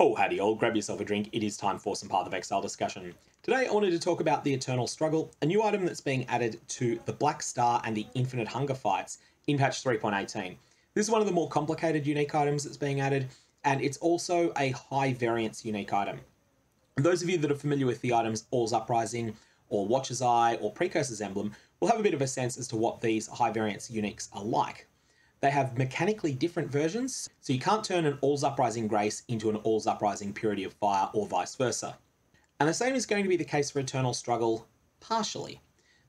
Oh, howdy all, grab yourself a drink, it is time for some Path of Exile discussion. Today I wanted to talk about the Eternal Struggle, a new item that's being added to the Black Star and the Infinite Hunger fights in patch 3.18. This is one of the more complicated unique items that's being added, and it's also a high variance unique item. Those of you that are familiar with the items All's Uprising, or Watcher's Eye, or Precursor's Emblem will have a bit of a sense as to what these high variance uniques are like. They have mechanically different versions, so you can't turn an All's Uprising Grace into an All's Uprising Purity of Fire or vice versa. And the same is going to be the case for Eternal Struggle, partially.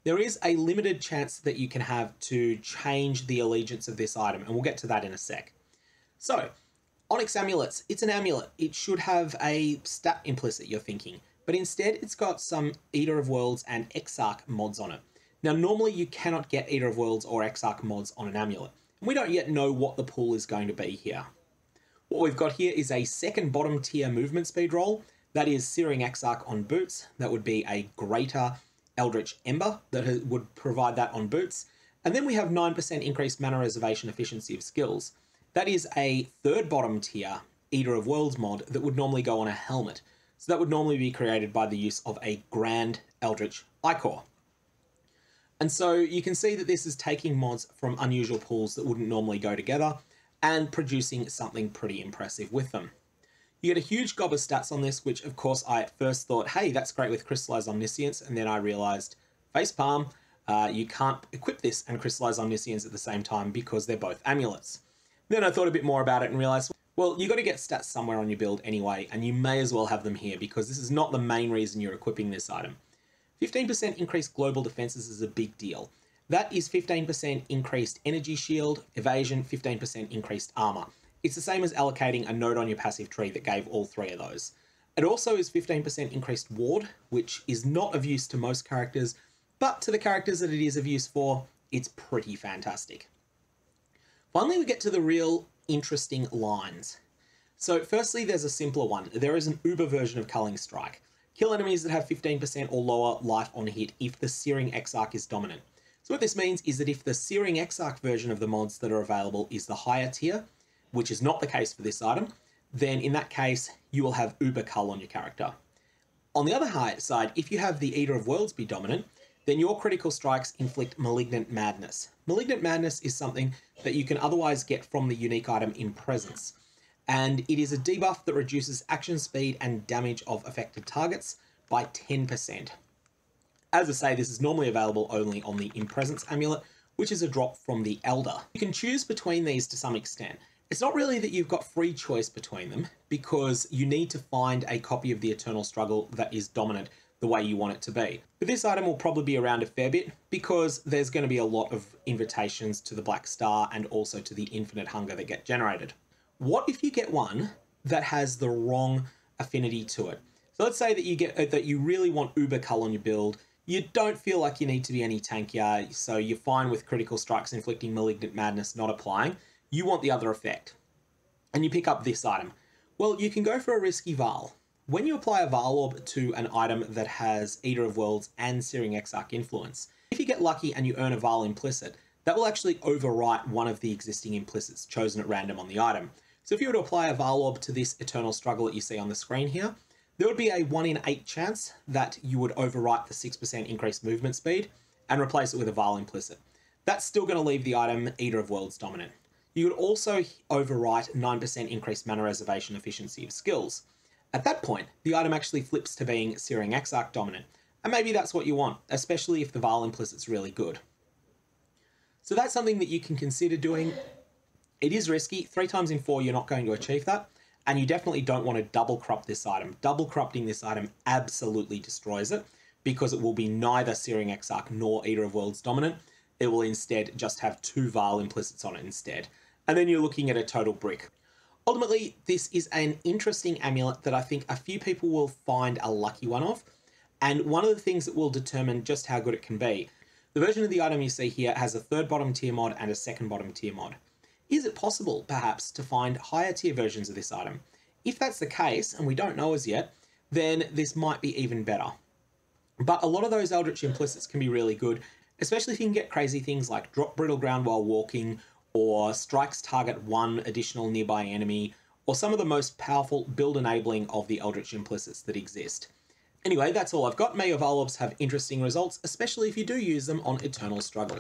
There is a limited chance that you can have to change the allegiance of this item, and we'll get to that in a sec. So, Onyx Amulets, it's an amulet. It should have a stat implicit, you're thinking, but instead it's got some Eater of Worlds and Exarch mods on it. Now, normally you cannot get Eater of Worlds or Exarch mods on an amulet. We don't yet know what the pool is going to be here. What we've got here is a second bottom tier movement speed roll. That is Searing Exarch on boots. That would be a greater Eldritch Ember that would provide that on boots. And then we have 9% increased mana reservation efficiency of skills. That is a third bottom tier Eater of Worlds mod that would normally go on a helmet. So that would normally be created by the use of a Grand Eldritch Ichor. And so you can see that this is taking mods from unusual pools that wouldn't normally go together and producing something pretty impressive with them. You get a huge gob of stats on this, which of course I at first thought, hey, that's great with Crystallized Omniscience, and then I realized, facepalm, you can't equip this and Crystallized Omniscience at the same time because they're both amulets. Then I thought a bit more about it and realized, well, you got to get stats somewhere on your build anyway, and you may as well have them here because this is not the main reason you're equipping this item. 15% increased global defenses is a big deal. That is 15% increased energy shield, evasion, 15% increased armor. It's the same as allocating a node on your passive tree that gave all three of those. It also is 15% increased ward, which is not of use to most characters, but to the characters that it is of use for, it's pretty fantastic. Finally, we get to the real interesting lines. So firstly, there's a simpler one. There is an Uber version of Culling Strike. Kill enemies that have 15% or lower life on hit if the Searing Exarch is dominant. So what this means is that if the Searing Exarch version of the mods that are available is the higher tier, which is not the case for this item, then in that case, you will have Uber Cull on your character. On the other side, if you have the Eater of Worlds be dominant, then your critical strikes inflict Malignant Madness. Malignant Madness is something that you can otherwise get from the unique item in Presence. And it is a debuff that reduces action speed and damage of affected targets by 10%. As I say, this is normally available only on the In Presence amulet, which is a drop from the Elder. You can choose between these to some extent. It's not really that you've got free choice between them, because you need to find a copy of the Eternal Struggle that is dominant the way you want it to be. But this item will probably be around a fair bit, because there's going to be a lot of invitations to the Black Star and also to the Infinite Hunger that get generated. What if you get one that has the wrong affinity to it? So let's say that you get that you really want Uber Cull on your build. You don't feel like you need to be any tankier, so you're fine with critical strikes inflicting Malignant Madness not applying. You want the other effect, and you pick up this item. Well, you can go for a risky Val. When you apply a Val Orb to an item that has Eater of Worlds and Searing Exarch influence, if you get lucky and you earn a Val implicit, that will actually overwrite one of the existing implicits chosen at random on the item. So if you were to apply a Val Orb to this Eternal Struggle that you see on the screen here, there would be a 1 in 8 chance that you would overwrite the 6% increased movement speed and replace it with a Val implicit. That's still going to leave the item Eater of Worlds dominant. You would also overwrite 9% increased mana reservation efficiency of skills. At that point, the item actually flips to being Searing Exarch dominant, and maybe that's what you want, especially if the Val implicit's really good. So that's something that you can consider doing. It is risky. 3 times in 4, you're not going to achieve that. And you definitely don't want to double corrupt this item. Double corrupting this item absolutely destroys it because it will be neither Searing Exarch nor Eater of Worlds dominant. It will instead just have 2 Val implicits on it instead. And then you're looking at a total brick. Ultimately, this is an interesting amulet that I think a few people will find a lucky one of. And one of the things that will determine just how good it can be. The version of the item you see here has a 3rd bottom tier mod and a 2nd bottom tier mod. Is it possible, perhaps, to find higher tier versions of this item? If that's the case, and we don't know as yet, then this might be even better. But a lot of those Eldritch implicits can be really good, especially if you can get crazy things like drop Brittle Ground while walking, or strikes target 1 additional nearby enemy, or some of the most powerful build enabling of the Eldritch implicits that exist. Anyway, that's all I've got. May your Varlobs have interesting results, especially if you do use them on Eternal Struggle.